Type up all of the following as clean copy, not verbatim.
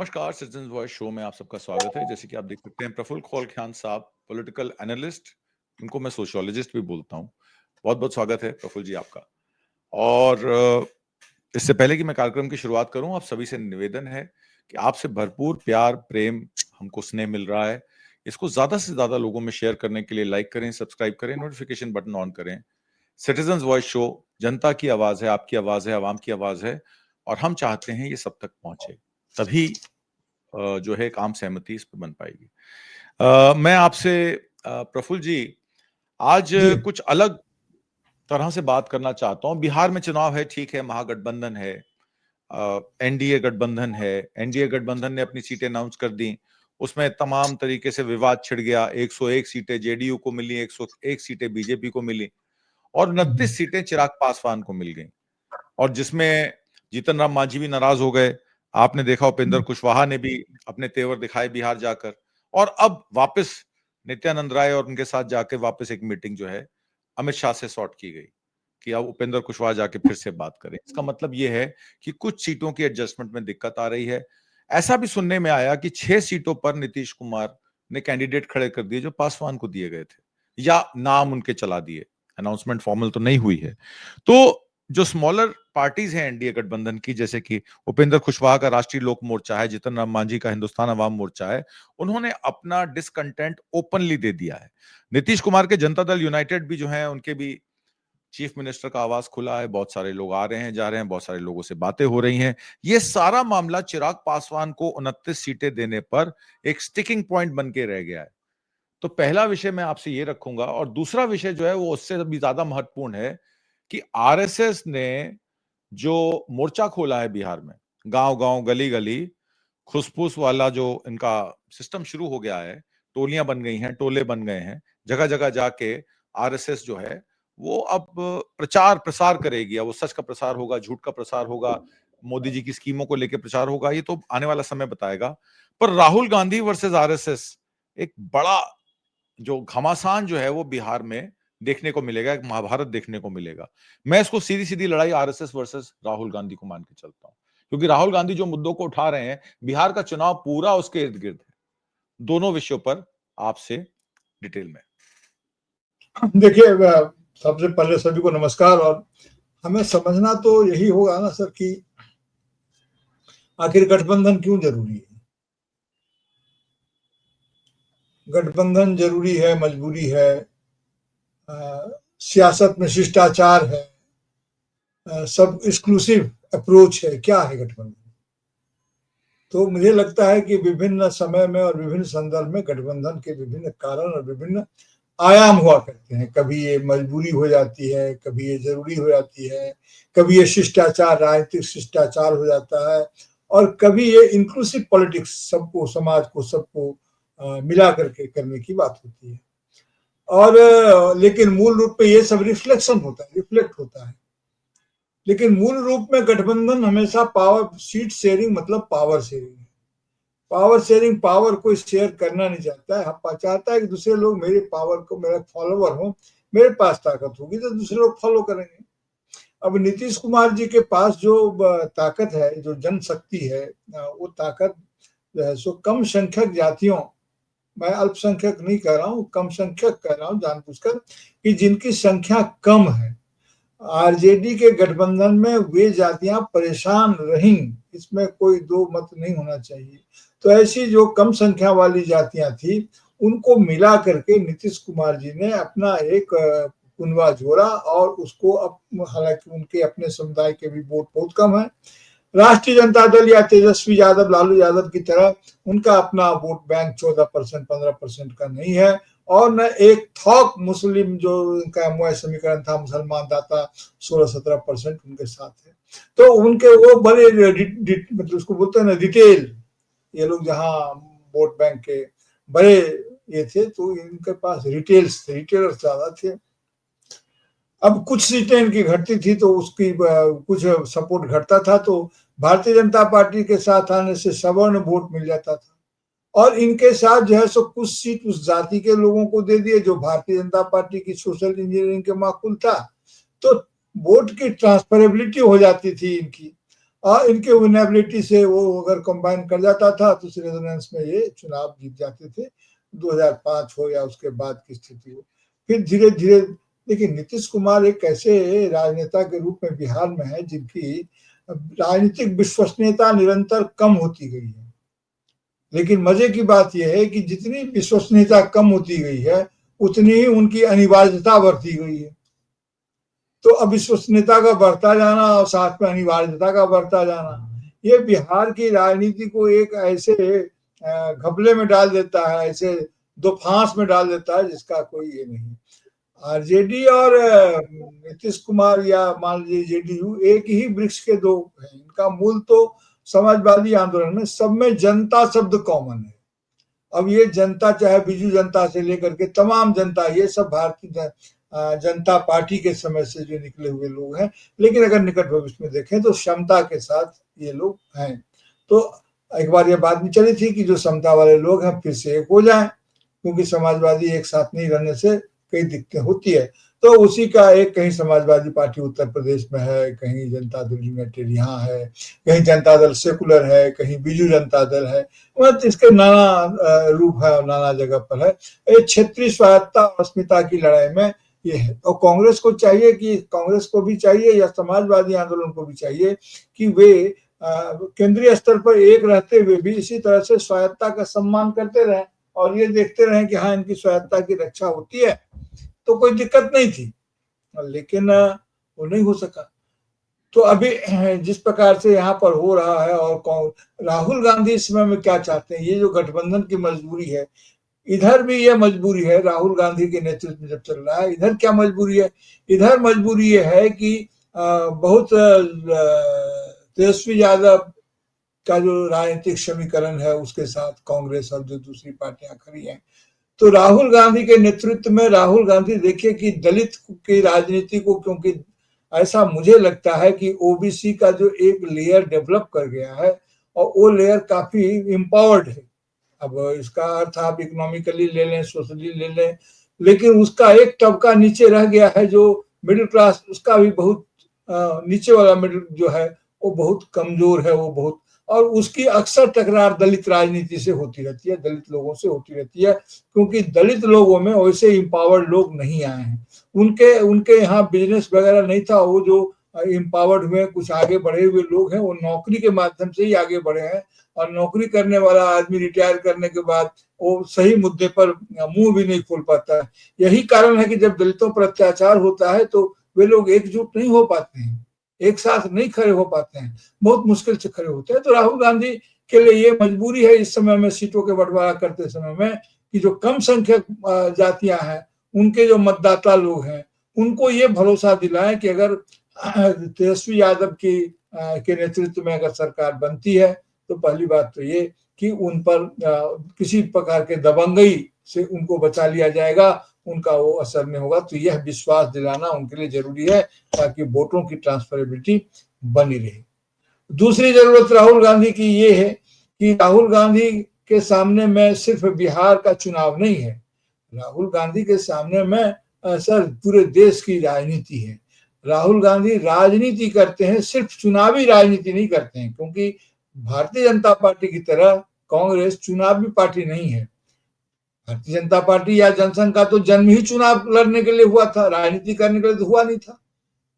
नमस्कार, citizen voice show में आप सबका स्वागत है। जैसे कि आप देख सकते हैं, प्रफुल्ल खौलखियान साहब पॉलिटिकल एनालिस्ट, इनको मैं सोशियोलॉजिस्ट भी बोलता हूँ। बहुत बहुत स्वागत है प्रफुल्ल जी आपका। और इससे पहले कि मैं कार्यक्रम की शुरुआत करूं, आप सभी से निवेदन है कि आपसे भरपूर प्यार प्रेम हमको स्नेह मिल रहा है। इसको ज्यादा से ज्यादा लोगों में शेयर करने के लिए लाइक करें, सब्सक्राइब करें, नोटिफिकेशन बटन ऑन करें। सिटीजन वॉइस शो जनता की आवाज है, आपकी आवाज है, आवाम की आवाज है, और हम चाहते हैं ये सब तक पहुंचे, तभी जो है एक आम सहमति इस पर बन पाएगी। मैं आपसे प्रफुल्ल जी आज कुछ अलग तरह से बात करना चाहता हूं। बिहार में चुनाव है, ठीक है, महागठबंधन है, एनडीए गठबंधन है। एनडीए गठबंधन ने अपनी सीटें अनाउंस कर दी, उसमें तमाम तरीके से विवाद छिड़ गया। 101 सीटें जेडीयू को मिली, 101 सीटें बीजेपी को मिली, और 29 सीटें चिराग पासवान को मिल गई, और जिसमें जीतन राम मांझी भी नाराज हो गए। आपने देखा उपेंद्र कुशवाहा ने भी अपने तेवर दिखाए बिहार जाकर, और अब वापस नित्यानंद राय और उनके साथ जाके वापस एक मीटिंग जो है अमित शाह से सॉर्ट की गई कि अब उपेंद्र कुशवाहा जाके फिर से बात करें। इसका मतलब यह है कि कुछ सीटों की एडजस्टमेंट में दिक्कत आ रही है। ऐसा भी सुनने में आया कि 6 सीटों पर नीतीश कुमार ने कैंडिडेट खड़े कर दिए जो पासवान को दिए गए थे, या नाम उनके चला दिए। अनाउंसमेंट फॉर्मल तो नहीं हुई है। तो जो स्मॉलर पार्टीज हैं एनडीए गठबंधन की, जैसे कि उपेंद्र कुशवाहा का राष्ट्रीय लोक मोर्चा है, जीतन राम मांझी का हिंदुस्तान अवाम मोर्चा है, उन्होंने अपना डिसकंटेंट ओपनली दे दिया है। नीतीश कुमार के जनता दल यूनाइटेड भी जो है, उनके भी चीफ मिनिस्टर का आवाज खुला है, बहुत सारे लोग आ रहे हैं, जा रहे हैं, बहुत सारे लोगों से बातें हो रही हैं। ये सारा मामला चिराग पासवान को 29 सीटें देने पर एक स्टिकिंग पॉइंट बन के रह गया है। तो पहला विषय मैं आपसे ये रखूंगा, और दूसरा विषय जो है वो उससे भी ज्यादा महत्वपूर्ण है कि आरएसएस ने जो मोर्चा खोला है बिहार में, गांव गांव गली गली खुसफुस वाला जो इनका सिस्टम शुरू हो गया है, टोलियां बन गई हैं, टोले बन गए हैं, जगह जगह जाके आरएसएस जो है वो अब प्रचार प्रसार करेगी। अब वो सच का प्रसार होगा, झूठ का प्रसार होगा, मोदी जी की स्कीमों को लेकर प्रचार होगा, ये तो आने वाला समय बताएगा। पर राहुल गांधी वर्सेस आरएसएस एक बड़ा जो घमासान जो है वो बिहार में देखने को मिलेगा, एक महाभारत देखने को मिलेगा। मैं इसको सीधी सीधी लड़ाई आरएसएस वर्सेस राहुल गांधी को मान के चलता हूं, क्योंकि राहुल गांधी जो मुद्दों को उठा रहे हैं, बिहार का चुनाव पूरा उसके इर्द गिर्द है। दोनों विषयों पर आपसे डिटेल में। देखिए, सबसे पहले सभी को नमस्कार। और हमें समझना तो यही होगा ना सर कि आखिर गठबंधन क्यों जरूरी है। गठबंधन जरूरी है, मजबूरी है, सियासत में शिष्टाचार है, सब एक्सक्लूसिव अप्रोच है। क्या है गठबंधन? तो मुझे लगता है कि विभिन्न समय में और विभिन्न संदर्भ में गठबंधन के विभिन्न कारण और विभिन्न आयाम हुआ करते हैं। कभी ये मजबूरी हो जाती है, कभी ये जरूरी हो जाती है, कभी ये शिष्टाचार, राजनीतिक शिष्टाचार हो जाता है, और कभी ये इंक्लूसिव पॉलिटिक्स, सबको, समाज को, सबको मिला करके करने की बात होती है। और लेकिन मूल रूप पे ये सब रिफ्लेक्शन होता है, रिफ्लेक्ट होता है। लेकिन मूल रूप में गठबंधन हमेशा पावर सीट शेयरिंग, मतलब पावर शेयरिंग है। पावर शेयरिंग, पावर कोई शेयर करना नहीं चाहता है, चाहता है कि दूसरे लोग मेरे पावर को, मेरा फॉलोवर हो, मेरे पास ताकत होगी तो दूसरे लोग फॉलो करेंगे। अब नीतीश कुमार जी के पास जो ताकत है, जो जनशक्ति है, वो ताकत जो है सो कम संख्यक जातियों, मैं अल्पसंख्यक नहीं कह रहा हूँ, कम संख्यक कह रहा हूँ जानबूझकर, कि जिनकी संख्या कम है। आरजेडी के गठबंधन में वे जातियां परेशान रहीं, इसमें कोई दो मत नहीं होना चाहिए। तो ऐसी जो कम संख्या वाली जातियां थी, उनको मिला करके नीतीश कुमार जी ने अपना एक कुनवा जोड़ा, और उसको अब, हालांकि उनके अपने समुदाय के भी वोट बहुत कम है, राष्ट्रीय जनता दल या तेजस्वी यादव, लालू यादव की तरह उनका अपना वोट बैंक 14% 15% का नहीं है, और न एक थोक मुस्लिम, जो उनका एमओआई समीकरण था, मुसलमान दाता 16-17% उनके साथ है। तो उनके वो बड़े मतलब उसको बोलते हैं ना डिटेल, ये लोग जहाँ वोट बैंक के बड़े ये थे, तो इनके पास रिटेलर्स ज्यादा थे। अब कुछ सीटें इनकी घटती थी तो उसकी कुछ सपोर्ट घटता था, तो भारतीय जनता पार्टी के साथ आने से सवर्ण वोट मिल जाता था, और इनके साथ जो है सो कुछ सीट उस जाति के लोगों को दे दिए जो भारतीय जनता पार्टी की सोशल इंजीनियरिंग के माकूल था। तो वोट की ट्रांसफरेबिलिटी हो जाती थी इनकी। और इनके विनेबिलिटी से वो अगर कंबाइन कर जाता था तो रेजोनेंस में ये चुनाव जीत जाते थे, 2005 हो या उसके बाद की स्थिति हो। फिर धीरे धीरे देखिए, नीतीश कुमार एक ऐसे राजनेता के रूप में बिहार में है जिनकी राजनीतिक विश्वसनीयता निरंतर कम होती गई है। लेकिन मजे की बात यह है कि जितनी विश्वसनीयता कम होती गई है उतनी ही उनकी अनिवार्यता बढ़ती गई है। तो अविश्वसनीयता का बढ़ता जाना और साथ में अनिवार्यता का बढ़ता जाना, ये बिहार की राजनीति को एक ऐसे घपले में डाल देता है, ऐसे दो फांस में डाल देता है जिसका कोई ये नहीं। आरजेडी और नीतीश कुमार या मान लीजिए जेडीयू एक ही वृक्ष के दो हैं। इनका मूल तो समाजवादी आंदोलन है, सब में जनता शब्द कॉमन है। अब ये जनता चाहे बीजू जनता से लेकर के तमाम जनता, ये सब भारतीय जनता पार्टी के समय से जो निकले हुए लोग हैं, लेकिन अगर निकट भविष्य में देखें तो क्षमता के साथ ये लोग हैं। तो एक बार ये बात भी चली थी कि जो क्षमता वाले लोग हैं फिर से एक हो जाएं, क्योंकि समाजवादी एक साथ नहीं रहने से कई दिक्कतें होती है। तो उसी का एक, कहीं समाजवादी पार्टी उत्तर प्रदेश में है, कहीं जनता दल यूनाइटेड यहाँ है, कहीं जनता दल सेकुलर है, कहीं बीजू जनता दल है, मतलब इसके नाना रूप है और नाना जगह पर है। ये क्षेत्रीय स्वायत्ता और अस्मिता की लड़ाई में ये है। और कांग्रेस को चाहिए कि, कांग्रेस को भी चाहिए या समाजवादी आंदोलन को भी चाहिए कि वे केंद्रीय स्तर पर एक रहते हुए भी इसी तरह से स्वायत्ता का सम्मान करते रहें और ये देखते रहें कि हाँ, इनकी स्वायत्ता की रक्षा होती है, तो कोई दिक्कत नहीं थी। लेकिन वो नहीं हो सका। तो अभी जिस प्रकार से यहाँ पर हो रहा है, और राहुल गांधी इस समय में क्या चाहते हैं, ये जो गठबंधन की मजबूरी है, इधर भी यह मजबूरी है राहुल गांधी के नेतृत्व में जब चल रहा है। इधर क्या मजबूरी है? इधर मजबूरी यह है कि बहुत तेजस्वी यादव का जो राजनीतिक समीकरण है उसके साथ कांग्रेस और जो दूसरी पार्टियां खड़ी हैं, तो राहुल गांधी के नेतृत्व में, राहुल गांधी देखिए कि दलित की राजनीति को, क्योंकि ऐसा मुझे लगता है कि ओबीसी का जो एक लेयर डेवलप कर गया है और वो लेयर काफी एम्पावर्ड है। अब इसका अर्थ आप इकोनॉमिकली ले लें, सोशली ले लें, लेकिन उसका एक तबका नीचे रह गया है जो मिडिल क्लास, उसका भी बहुत नीचे वाला मिडिल जो है वो बहुत कमजोर है, वो बहुत, और उसकी अक्सर टकरार दलित राजनीति से होती रहती है, दलित लोगों से होती रहती है, क्योंकि दलित लोगों में वैसे एम्पावर्ड लोग नहीं आए हैं। उनके यहाँ बिजनेस वगैरह नहीं था। वो जो एम्पावर्ड हुए, कुछ आगे बढ़े हुए लोग हैं, वो नौकरी के माध्यम से ही आगे बढ़े हैं। और नौकरी करने वाला आदमी रिटायर करने के बाद वो सही मुद्दे पर मुंह भी नहीं खोल पाता है। यही कारण है कि जब दलितों पर अत्याचार होता है तो वे लोग एकजुट नहीं हो पाते हैं, एक साथ नहीं खड़े हो पाते हैं, बहुत मुश्किल से खड़े होते हैं। तो राहुल गांधी के लिए ये मजबूरी है इस समय में, सीटों के बंटवारा करते समय में, कि जो कम संख्यक जातियां हैं, उनके जो मतदाता लोग हैं, उनको ये भरोसा दिलाएं कि अगर तेजस्वी यादव के नेतृत्व में अगर सरकार बनती है तो पहली बात तो ये कि उन पर किसी प्रकार के दबंगई से उनको बचा लिया जाएगा, उनका वो असर नहीं होगा। तो यह विश्वास दिलाना उनके लिए जरूरी है ताकि वोटों की ट्रांसफरेबिलिटी बनी रहे। दूसरी जरूरत राहुल गांधी की ये है कि राहुल गांधी के सामने में सिर्फ बिहार का चुनाव नहीं है, राहुल गांधी के सामने में सर पूरे देश की राजनीति है। राहुल गांधी राजनीति करते हैं, सिर्फ चुनावी राजनीति नहीं करते हैं, क्योंकि भारतीय जनता पार्टी की तरह कांग्रेस चुनावी पार्टी नहीं है। भारतीय जनता पार्टी या जनसंघ का तो जन्म ही चुनाव लड़ने के लिए हुआ था, राजनीति करने के लिए तो हुआ नहीं था।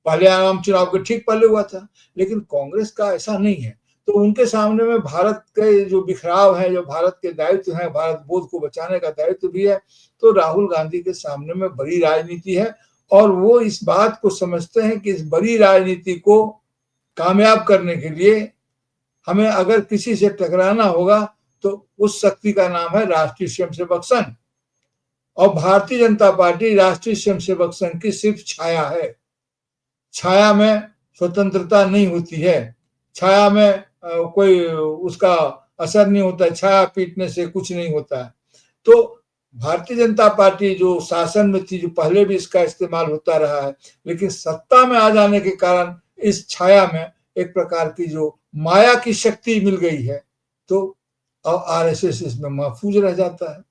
पहले आम चुनाव के ठीक पहले हुआ था, लेकिन कांग्रेस का ऐसा नहीं है। तो उनके सामने में भारत के जो बिखराव है, जो भारत के दायित्व है, भारत बोध को बचाने का दायित्व भी है, तो राहुल गांधी के सामने में बड़ी राजनीति है। और वो इस बात को समझते हैं कि इस बड़ी राजनीति को कामयाब करने के लिए हमें अगर किसी से टकराना होगा तो उस शक्ति का नाम है राष्ट्रीय स्वयंसेवक संघ। और भारतीय जनता पार्टी राष्ट्रीय स्वयंसेवक संघ की सिर्फ छाया है। छाया में स्वतंत्रता नहीं होती है, छाया में कोई उसका असर नहीं होता है, छाया पीटने से कुछ नहीं होता है। तो भारतीय जनता पार्टी जो शासन में थी, जो पहले भी इसका इस्तेमाल होता रहा है, लेकिन सत्ता में आ जाने के कारण इस छाया में एक प्रकार की जो माया की शक्ति मिल गई है, तो आरएसएस इसमें महफूज रह जाता है।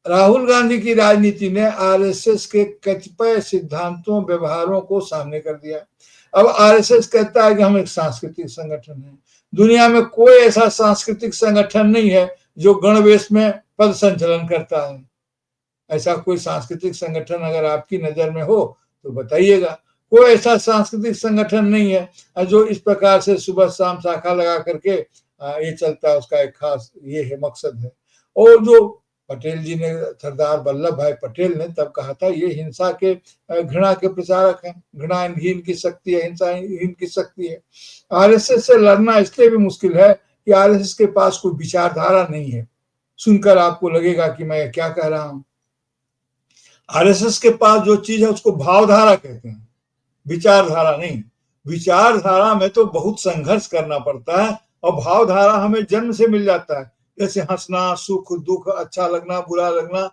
राहुल गांधी की राजनीति ने आरएसएस के कतिपय सिद्धांतों, व्यवहारों को सामने कर दिया। अब आरएसएस कहता है कि हम एक सांस्कृतिक संगठन है। दुनिया में कोई ऐसा सांस्कृतिक संगठन नहीं है जो गणवेश में पद संचलन करता है। ऐसा कोई सांस्कृतिक संगठन अगर आपकी नजर में हो तो बताइएगा। कोई ऐसा सांस्कृतिक संगठन नहीं है जो इस प्रकार से सुबह शाम शाखा लगा करके ये चलता है, उसका एक खास ये है मकसद है। और जो पटेल जी ने, सरदार वल्लभ भाई पटेल ने तब कहा था, ये हिंसा के घृणा के प्रचारक हैं। घृणा इनकी शक्ति है, हिंसा इनकी शक्ति है। आरएसएस से लड़ना इसलिए भी मुश्किल है कि आरएसएस के पास कोई विचारधारा नहीं है। सुनकर आपको लगेगा कि मैं क्या कह रहा हूं। आरएसएस के पास जो चीज है उसको भावधारा कहते हैं, विचारधारा नहीं। विचारधारा में तो बहुत संघर्ष करना पड़ता है और भावधारा हमें जन्म से मिल जाता है, जैसे हंसना, सुख दुख, अच्छा लगना, बुरा लगना।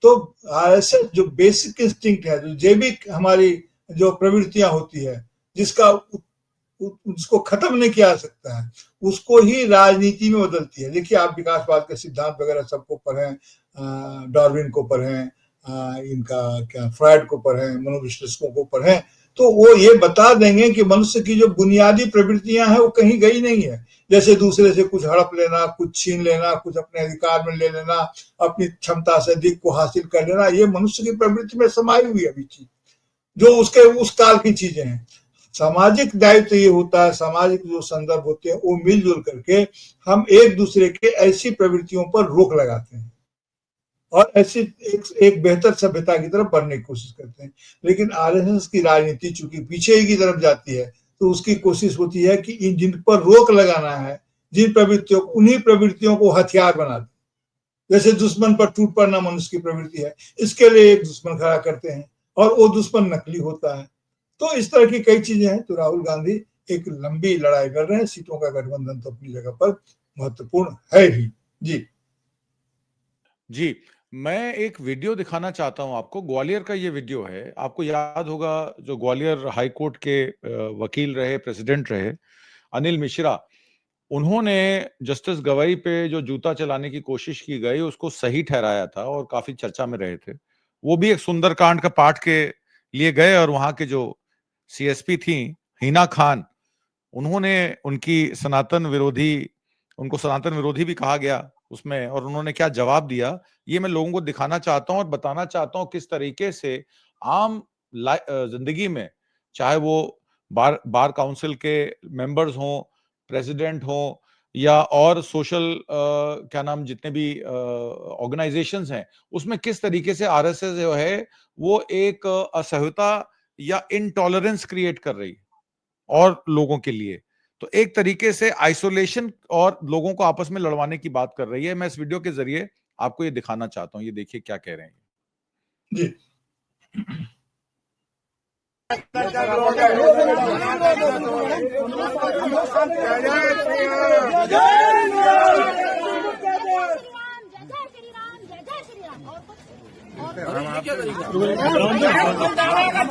तो आरएसएस जो बेसिक इंस्टिंक्ट है, जो जैविक हमारी जो प्रवृत्तियां होती है, उसको खत्म नहीं किया जा सकता है, उसको ही राजनीति में बदलती है। देखिए आप विकासवाद के सिद्धांत वगैरह सबको पढ़ें, डार्विन को पढ़ें, इनका क्या फ्रायड को पढ़ें, मनोविश्लेषकों को पढ़ें, तो वो ये बता देंगे कि मनुष्य की जो बुनियादी प्रवृत्तियां हैं वो कहीं गई नहीं है। जैसे दूसरे से कुछ हड़प लेना, कुछ छीन लेना, कुछ अपने अधिकार में ले लेना, अपनी क्षमता से अधिक को हासिल कर लेना, ये मनुष्य की प्रवृत्ति में समाई हुई अभी चीज, जो उसके उस काल की चीजें हैं। सामाजिक दायित्व ये होता है, सामाजिक जो संदर्भ होते हैं वो मिलजुल करके हम एक दूसरे के ऐसी प्रवृत्तियों पर रोक लगाते हैं और ऐसी एक बेहतर सभ्यता की तरफ बढ़ने की कोशिश करते हैं। लेकिन आरएसएस की राजनीति चूंकि पीछे ही की तरफ जाती है, तो उसकी कोशिश होती है कि इन जिन पर रोक लगाना है, जिन प्रवृत्तियों, उन्हीं प्रवृत्तियों को हथियार बना दे। जैसे दुश्मन पर टूट पड़ना मनुष्य की प्रवृत्ति है, इसके लिए एक दुश्मन खड़ा करते हैं और वो दुश्मन नकली होता है। तो इस तरह की कई चीजें हैं। तो राहुल गांधी एक लंबी लड़ाई कर रहे हैं। सीटों का गठबंधन तो अपनी जगह पर महत्वपूर्ण है भी। जी, मैं एक वीडियो दिखाना चाहता हूं आपको। ग्वालियर का ये वीडियो है। आपको याद होगा जो ग्वालियर हाई कोर्ट के वकील रहे, प्रेसिडेंट रहे, अनिल मिश्रा, उन्होंने जस्टिस गवाई पे जो जूता चलाने की कोशिश की गई उसको सही ठहराया था और काफी चर्चा में रहे थे। वो भी एक सुंदरकांड का पाठ के लिए गए और वहां के जो सीएसपी थी हिना खान, उन्होंने उनको सनातन विरोधी भी कहा गया उसमें, और उन्होंने क्या जवाब दिया ये मैं लोगों को दिखाना चाहता हूं और बताना चाहता हूं किस तरीके से आम जिंदगी में, चाहे वो बार काउंसिल के मेंबर्स हों, प्रेसिडेंट हों, या और सोशल क्या नाम जितने भी ऑर्गेनाइजेशंस हैं, उसमें किस तरीके से आरएसएस जो है वो एक असहजता या इनटॉलरेंस क्रिएट कर रही है और लोगों के लिए। तो एक तरीके से आइसोलेशन और लोगों को आपस में लड़वाने की बात कर रही है। मैं इस वीडियो के जरिए आपको ये दिखाना चाहता हूं। ये देखिए क्या कह रहे हैं जी।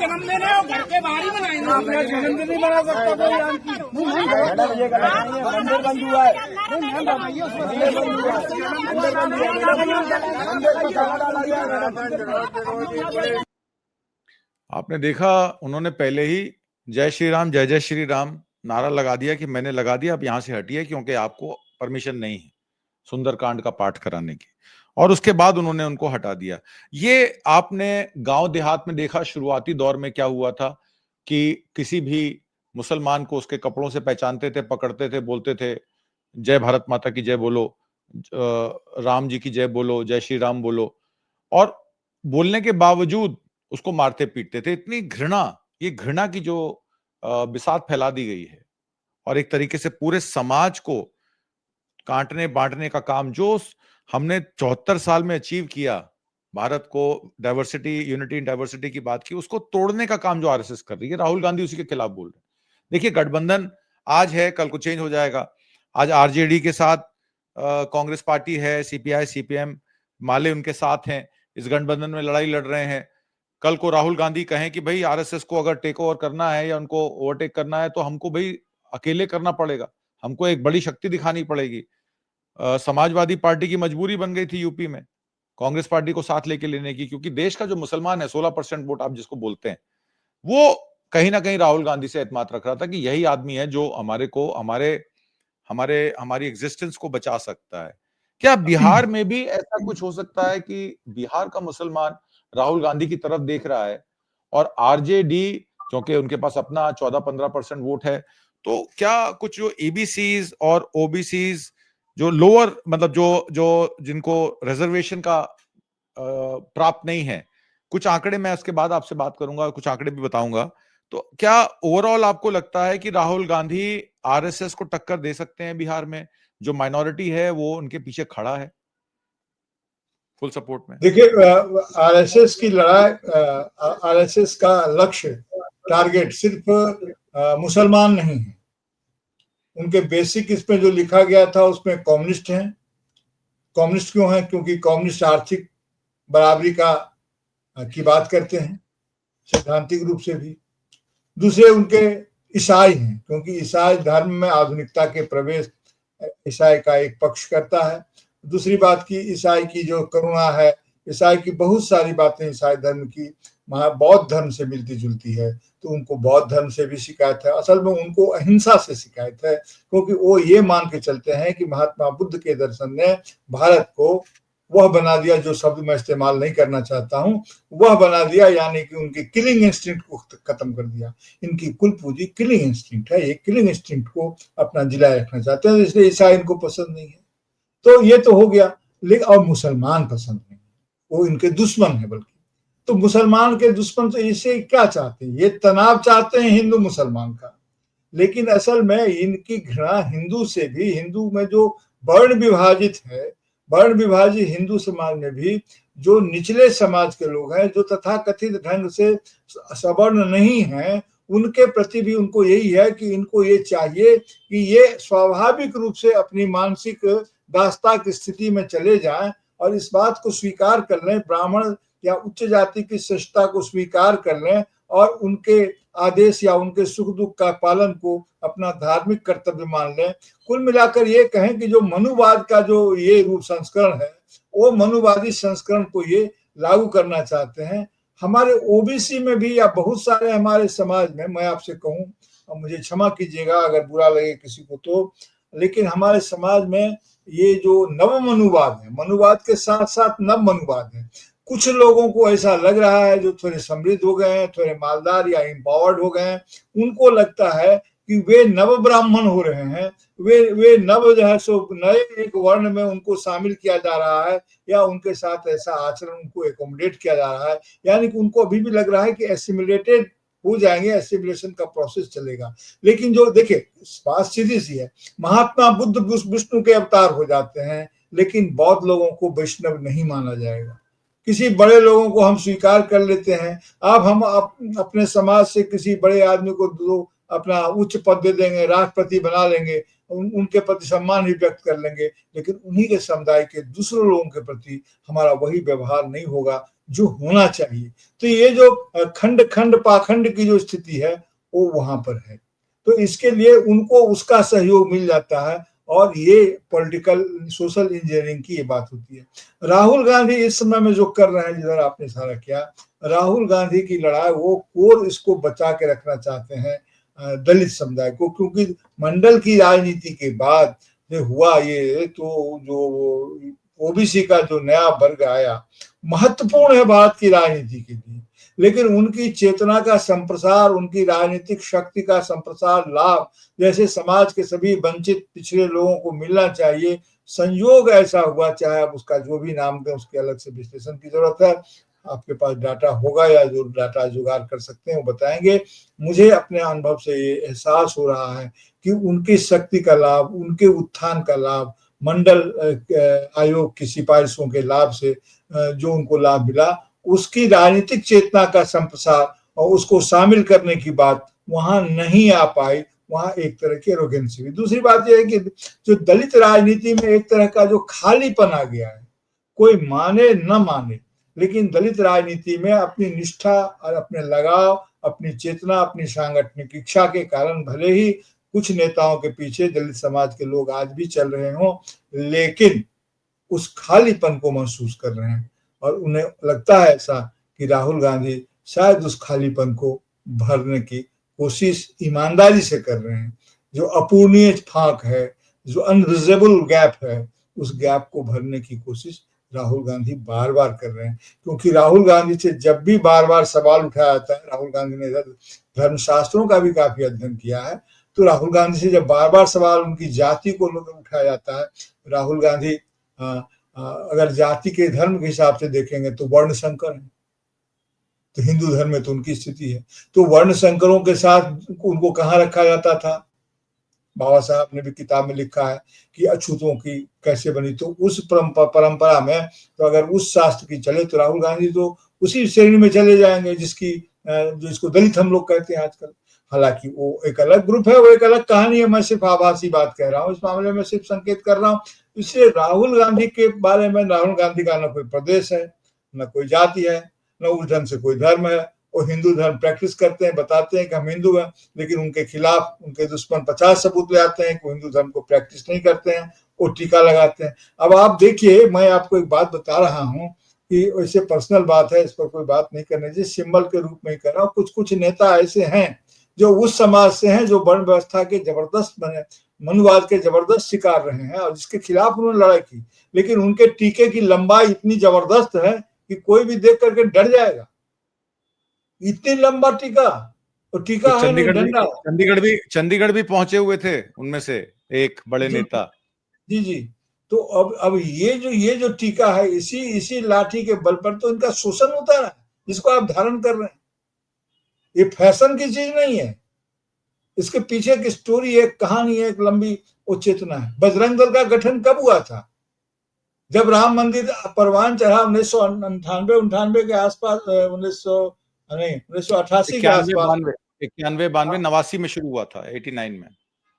जन्मदिन है घर के बाहर ही मनाएंगे। जन्मदिन नहीं मना सकता कोई। आपने देखा, उन्होंने पहले ही जय श्री राम नारा लगा दिया कि मैंने लगा दिया, अब यहां से हटिए क्योंकि आपको परमिशन नहीं है सुंदरकांड का पाठ कराने की। और उसके बाद उन्होंने उनको हटा दिया। ये आपने गांव देहात में देखा शुरुआती दौर में क्या हुआ था कि किसी भी मुसलमान को उसके कपड़ों से पहचानते थे, पकड़ते थे, बोलते थे जय भारत माता की जय बोलो, राम जी की जय बोलो, जय श्री राम बोलो, और बोलने के बावजूद उसको मारते पीटते थे। इतनी घृणा, ये घृणा की जो बिसात फैला दी गई है और एक तरीके से पूरे समाज को काटने बांटने का काम जो हमने 74 साल में अचीव किया, भारत को डाइवर्सिटी, यूनिटी इन डाइवर्सिटी की बात की, उसको तोड़ने का काम जो आरएसएस कर रही है, राहुल गांधी उसी के खिलाफ बोल रहे हैं। देखिए गठबंधन आज है, कल को चेंज हो जाएगा। आज आरजेडी के साथ कांग्रेस पार्टी है, सीपीआई सीपीएम माले उनके साथ हैं, इस गठबंधन में लड़ाई लड़ रहे हैं। कल को राहुल गांधी कहें कि भाई आरएसएस को अगर टेक ओवर करना है या उनको ओवरटेक करना है तो हमको भाई अकेले करना पड़ेगा, हमको एक बड़ी शक्ति दिखानी पड़ेगी। समाजवादी पार्टी की मजबूरी बन गई थी यूपी में कांग्रेस पार्टी को साथ लेके लेने की, क्योंकि देश का जो मुसलमान है 16% वोट आप जिसको बोलते हैं, वो कहीं ना कहीं राहुल गांधी से एतमाद रख रहा था कि यही आदमी है जो हमारी एग्जिस्टेंस को बचा सकता है। क्या बिहार में भी ऐसा कुछ हो सकता है कि बिहार का मुसलमान राहुल गांधी की तरफ देख रहा है और आरजेडी, क्योंकि उनके पास अपना 14-15% वोट है, तो क्या कुछ जो ईबीसीज और ओबीसीज जो लोअर, मतलब जो जो जिनको रिजर्वेशन का प्राप्त नहीं है, कुछ आंकड़े मैं उसके बाद आपसे बात करूंगा, कुछ आंकड़े भी बताऊंगा, तो क्या ओवरऑल आपको लगता है कि राहुल गांधी आरएसएस को टक्कर दे सकते हैं बिहार में? जो माइनॉरिटी है वो उनके पीछे खड़ा है फुल सपोर्ट में। देखिए, आरएसएस की लड़ाई, आरएसएस का लक्ष्य, टारगेट सिर्फ मुसलमान नहीं है। उनके बेसिक इसमें जो लिखा गया था उसमें कम्युनिस्ट हैं। कम्युनिस्ट क्यों हैं? क्योंकि कम्युनिस्ट आर्थिक बराबरी की बात करते हैं, सैद्धांतिक रूप से भी। दूसरे उनके ईसाई हैं, क्योंकि ईसाई धर्म में आधुनिकता के प्रवेश ईसाई का एक पक्ष करता है। दूसरी बात की ईसाई की जो करुणा है, ईसाई की बहुत सारी बातें ईसाई धर्म की बौद्ध धर्म से मिलती जुलती है, तो उनको बौद्ध धर्म से भी शिकायत है। असल में उनको अहिंसा से शिकायत है, क्योंकि वो ये मान के चलते हैं कि महात्मा बुद्ध के दर्शन ने भारत को वह बना दिया, जो शब्द मैं इस्तेमाल नहीं करना चाहता हूं, वह बना दिया, यानी कि उनकी किलिंग इंस्टिंक्ट को खत्म कर दिया। इनकी कुल पूंजी किलिंग इंस्टिंक्ट है, ये किलिंग इंस्टिंक्ट को अपना जिलाए रखना चाहते हैं, इसलिए ईसाई इनको पसंद नहीं है। तो ये तो हो गया। लेकिन और मुसलमान पसंद नहीं, वो इनके दुश्मन है। बल्कि तो मुसलमान के दुश्मन तो इसे क्या चाहते हैं? ये तनाव चाहते हैं हिंदू मुसलमान का। लेकिन असल में इनकी घृणा हिंदू से भी, हिंदू में जो वर्ण विभाजित है, वर्ण विभाजित हिंदू समाज में भी जो निचले समाज के लोग हैं, जो तथाकथित ढंग से सवर्ण नहीं हैं, उनके प्रति भी उनको यही है कि इनको ये चाहिए कि ये स्वाभाविक रूप से अपनी मानसिक दास्ता की स्थिति में चले जाएं और इस बात को स्वीकार कर लें, ब्राह्मण या उच्च जाति की श्रेष्ठता को स्वीकार कर लें और उनके आदेश या उनके सुख दुख का पालन को अपना धार्मिक कर्तव्य मान लें। कुल मिलाकर ये कहें कि जो मनुवाद का जो ये रूप संस्करण है, वो मनुवादी संस्करण को ये लागू करना चाहते हैं। हमारे ओबीसी में भी या बहुत सारे हमारे समाज में, मैं आपसे कहूं, और मुझे क्षमा कीजिएगा अगर बुरा लगे किसी को तो, लेकिन हमारे समाज में ये जो नव मनुवाद है, मनुवाद के साथ साथ नव मनुवाद है। कुछ लोगों को ऐसा लग रहा है जो थोड़े समृद्ध हो गए हैं, थोड़े मालदार या एम्पावर्ड हो गए हैं, उनको लगता है कि वे नव ब्राह्मण हो रहे हैं, वे नव जो है सो नए एक वर्ण में उनको शामिल किया जा रहा है, या उनके साथ ऐसा आचरण उनको एकोमोडेट किया जा रहा है, यानी कि उनको अभी भी लग रहा है कि एसिमिलेटेड हो जाएंगे, एसिमिलेशन का प्रोसेस चलेगा। लेकिन जो देखिए, बात सीधी सी है, महात्मा बुद्ध विष्णु के अवतार हो जाते हैं, लेकिन बौद्ध लोगों को वैष्णव नहीं माना जाएगा। किसी बड़े लोगों को हम स्वीकार कर लेते हैं। अब हम अपने समाज से किसी बड़े आदमी को अपना उच्च पद दे देंगे, राष्ट्रपति बना लेंगे, उनके प्रति सम्मान भी व्यक्त कर लेंगे, लेकिन उन्हीं के समुदाय के दूसरे लोगों के प्रति हमारा वही व्यवहार नहीं होगा जो होना चाहिए। तो ये जो खंड खंड पाखंड की जो स्थिति है वो वहां पर है। तो इसके लिए उनको उसका सहयोग मिल जाता है, और ये पॉलिटिकल सोशल इंजीनियरिंग की ये बात होती है। राहुल गांधी इस समय में जो कर रहे हैं, जिधर आपने इशारा किया, राहुल गांधी की लड़ाई वो कोर इसको बचा के रखना चाहते हैं दलित समुदाय को, क्योंकि मंडल की राजनीति के बाद जो हुआ ये, तो जो ओबीसी का जो नया वर्ग आया महत्वपूर्ण है भारत की राजनीति के लिए, लेकिन उनकी चेतना का संप्रसार, उनकी राजनीतिक शक्ति का संप्रसार लाभ जैसे समाज के सभी वंचित पिछड़े लोगों को मिलना चाहिए, संयोग ऐसा हुआ, चाहे आप उसका जो भी नाम दें, उसके अलग से विश्लेषण की जरूरत है। आपके पास डाटा होगा या जो डाटा जुगाड़ कर सकते हैं वो बताएंगे। मुझे अपने अनुभव से ये एहसास हो रहा है कि उनकी शक्ति का लाभ, उनके उत्थान का लाभ, मंडल आयोग की सिफारिशों के लाभ से जो उनको लाभ मिला, उसकी राजनीतिक चेतना का संप्रसार और उसको शामिल करने की बात वहां नहीं आ पाई। वहां एक तरह की एरोगेंसी भी। दूसरी बात यह है कि जो दलित राजनीति में एक तरह का जो खालीपन आ गया है, कोई माने न माने, लेकिन दलित राजनीति में अपनी निष्ठा और अपने लगाव, अपनी चेतना, अपनी सांगठनिक इच्छा के कारण भले ही कुछ नेताओं के पीछे दलित समाज के लोग आज भी चल रहे हों, लेकिन उस खालीपन को महसूस कर रहे हैं, और उन्हें लगता है ऐसा कि राहुल गांधी शायद उस खालीपन को भरने की कोशिश ईमानदारी से कर रहे हैं। जो अपूर्णीय फाक है, जो अनरिजनेबल गैप है, उस गैप को भरने की कोशिश राहुल गांधी बार बार कर रहे हैं। क्योंकि राहुल गांधी से जब भी बार बार सवाल उठाया जाता है, राहुल गांधी ने धर्मशास्त्रों का भी काफी अध्ययन किया है, तो राहुल गांधी से जब बार बार सवाल उनकी जाति को उठाया जाता है, राहुल गांधी अगर जाति के धर्म के हिसाब से देखेंगे तो वर्ण संकर है, तो हिंदू धर्म में तो उनकी स्थिति है। तो वर्ण संकरों के साथ उनको कहाँ रखा जाता था? बाबा साहब ने भी किताब में लिखा है कि अछूतों की कैसे बनी। तो उस परंपरा में तो अगर उस शास्त्र की चले तो राहुल गांधी तो उसी श्रेणी में चले जाएंगे जिसकी जो इसको दलित हम लोग कहते हैं आजकल। हालांकि वो एक अलग ग्रुप है, वो एक अलग कहानी है। मैं सिर्फ आभासी बात कह रहा हूँ, इस मामले में सिर्फ संकेत कर रहा हूँ। इसलिए राहुल गांधी के बारे में, राहुल गांधी का न कोई प्रदेश है, न कोई जाति है, न उस ढंग से कोई धर्म है। वो हिंदू धर्म प्रैक्टिस करते हैं, बताते हैं कि हम हिंदू हैं, लेकिन उनके खिलाफ उनके दुश्मन 50 सबूत ले आते हैं कि वो हिंदू धर्म को प्रैक्टिस नहीं करते हैं, वो टीका लगाते हैं। अब आप देखिए, मैं आपको एक बात बता रहा हूँ कि वैसे पर्सनल बात है, इस पर कोई बात नहीं करनी चाहिए, सिंबल के रूप में ही कर रहा हूँ। कुछ कुछ नेता ऐसे हैं जो उस समाज से हैं, जो वर्ण व्यवस्था के जबरदस्त बने, मनुवाद के जबरदस्त शिकार रहे हैं और जिसके खिलाफ उन्होंने लड़ाई की, लेकिन उनके टीके की लंबाई इतनी जबरदस्त है कि कोई भी देख करके डर जाएगा। इतनी लंबा टीका, और टीका तो है नहीं, डंडा। चंडीगढ़ भी पहुंचे हुए थे उनमें से एक बड़े जी नेता। जी जी। तो अब ये जो टीका है, इसी लाठी के बल पर तो इनका शोषण होता है, जिसको आप धारण कर रहे हैं। ये फैशन की चीज नहीं है, इसके पीछे एक स्टोरी, एक कहानी है, एक लंबी वो चेतना है। बजरंग दल का गठन कब हुआ था? जब राम मंदिर परवान चढ़ा 1998 के आसपास, 1988 के आसपास। 91 89 में शुरू हुआ था, 89 में।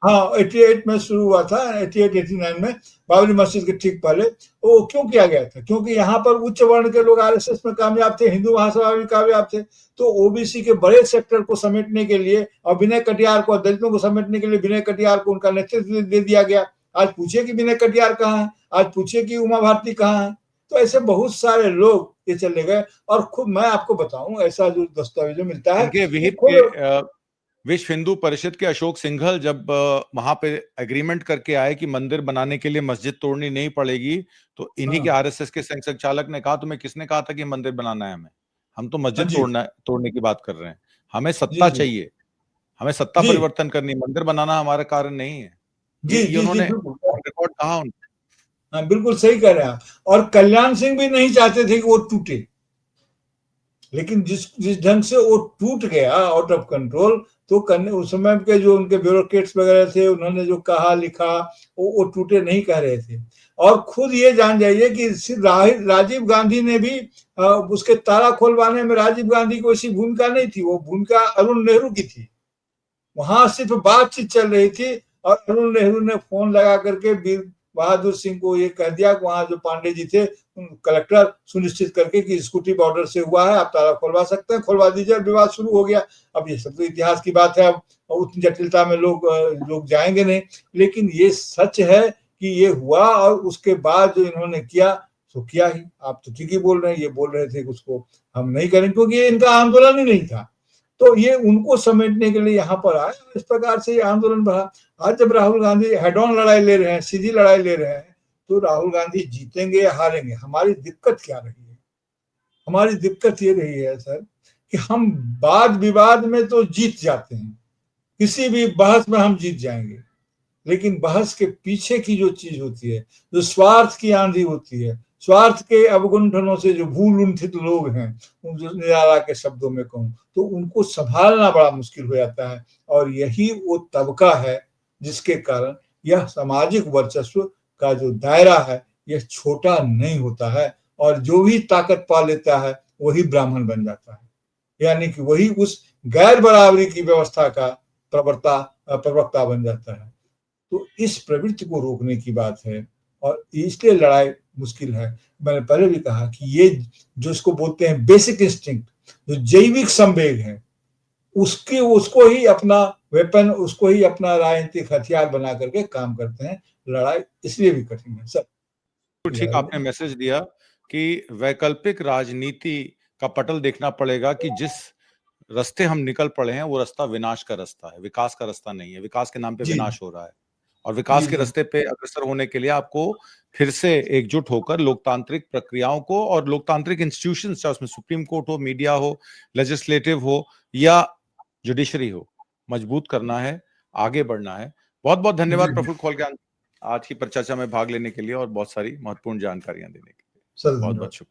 हाँ, 88 में शुरू हुआ था, 88-89 में, बाबरी मस्जिद के ठीक पहले। वो क्यों किया गया था? क्योंकि यहाँ पर उच्च वर्ण के लोग आरएसएस में कामयाब थे, हिंदू महासभा में कामयाब थे, तो ओबीसी के बड़े सेक्टर को समेटने के लिए और विनय कटियार को, दलितों को समेटने के लिए विनय कटियार को उनका नेतृत्व दे दिया गया। आज पूछिए कि विनय कटियार कहाँ है, आज पूछिए कि उमा भारती कहाँ है। तो ऐसे बहुत सारे लोग ये चले गए। और खुद मैं आपको बताऊं, ऐसा जो दस्तावेज मिलता है, इनके विहित के विश्व हिंदू परिषद के अशोक सिंघल जब वहां पे एग्रीमेंट करके आए कि मंदिर बनाने के लिए मस्जिद तोड़नी नहीं पड़ेगी, तो इन्हीं के आरएसएस के संचालक ने कहा, तुम्हें किसने कहा था कि मंदिर बनाना है? हम तो मस्जिद तोड़ने की बात कर रहे हैं। हमें सत्ता चाहिए, हमें सत्ता परिवर्तन करनी, मंदिर बनाना हमारा कारण नहीं है। ये उन्होंने रिकॉर्ड कहा उन्होंने। हाँ, बिल्कुल सही कह रहे हैं आप। और कल्याण सिंह भी नहीं चाहते थे कि वो टूटे, लेकिन जिस ढंग से वो टूट गया आउट ऑफ कंट्रोल, तो उस समय के जो उनके ब्यूरोक्रेट्स वगैरह थे, उन्होंने जो कहा लिखा, वो टूटे नहीं कह रहे थे। और खुद ये जान जाइए कि राजीव गांधी ने भी उसके ताला खुलवाने में राजीव गांधी को ऐसी भूमिका नहीं थी, वो भूमिका अरुण नेहरू की थी। वहां सिर्फ बातचीत चल रही थी और अरुण नेहरू ने फोन लगा करके वीर बहादुर सिंह को ये कह दिया कि वहां जो पांडे जी थे, कलेक्टर सुनिश्चित करके कि स्कूटी बॉर्डर से हुआ है, आप ताला खुलवा सकते हैं, खुलवा दीजिए। विवाद शुरू हो गया। अब ये सब तो इतिहास की बात है, अब उतनी जटिलता में लोग जाएंगे नहीं, लेकिन ये सच है कि ये हुआ। और उसके बाद जो इन्होंने किया तो किया ही। आप तो ठीक ही बोल रहे हैं, ये बोल रहे थे कि उसको हम नहीं करेंगे क्योंकि ये इनका आंदोलन ही नहीं था। तो ये उनको समेटने के लिए यहाँ पर आए, इस प्रकार से ये आंदोलन बढ़ा। आज जब राहुल गांधी हेड ऑन लड़ाई ले रहे हैं, सीधी लड़ाई ले रहे हैं, तो राहुल गांधी जीतेंगे या हारेंगे? हमारी दिक्कत क्या रही है? हमारी दिक्कत ये रही है सर कि हम वाद विवाद में तो जीत जाते हैं, किसी भी बहस में हम जीत जाएंगे, लेकिन बहस के पीछे की जो चीज होती है, जो स्वार्थ की आंधी होती है, स्वार्थ के अवगुंठनों से जो भूलुंठित लोग हैं, निराला के शब्दों में कहूं तो उनको संभालना बड़ा मुश्किल हो जाता है। और यही वो तबका है जिसके कारण यह सामाजिक वर्चस्व का जो दायरा है यह छोटा नहीं होता है, और जो भी ताकत पा लेता है वही ब्राह्मण बन जाता है, यानी कि वही उस गैर बराबरी की व्यवस्था का प्रवक्ता बन जाता है। तो इस प्रवृत्ति को रोकने की बात है, और इसलिए लड़ाई मुश्किल है। मैंने पहले भी कहा कि ये जो इसको बोलते हैं बेसिक इंस्टिंक्ट, जो जैविक संवेग है, उसको ही अपना वेपन, उसको ही अपना राजनीतिक हथियार बना करके काम करते हैं। लड़ाई इसलिए भी कठिन है सर। तो ठीक आपने मैसेज दिया कि वैकल्पिक राजनीति का पटल देखना पड़ेगा कि जिस रास्ते हम निकल पड़े हैं वो रास्ता विनाश का रास्ता है, विकास का रास्ता नहीं है। विकास के नाम पे जी विनाश हो रहा है और विकास जी के जी रास्ते पे अग्रसर होने के लिए आपको फिर से एकजुट होकर लोकतांत्रिक प्रक्रियाओं को और लोकतांत्रिक इंस्टीट्यूशंस, चाहे उसमें सुप्रीम कोर्ट हो, मीडिया हो, लेजिस्लेटिव हो या जुडिशरी हो, मजबूत करना है, आगे बढ़ना है। बहुत बहुत जी धन्यवाद जी प्रफुल्ल खौलखियान आज की परिचर्चा में भाग लेने के लिए और बहुत सारी महत्वपूर्ण जानकारियां देने के लिए। सर बहुत धन्यवाद। बहुत शुक्रिया।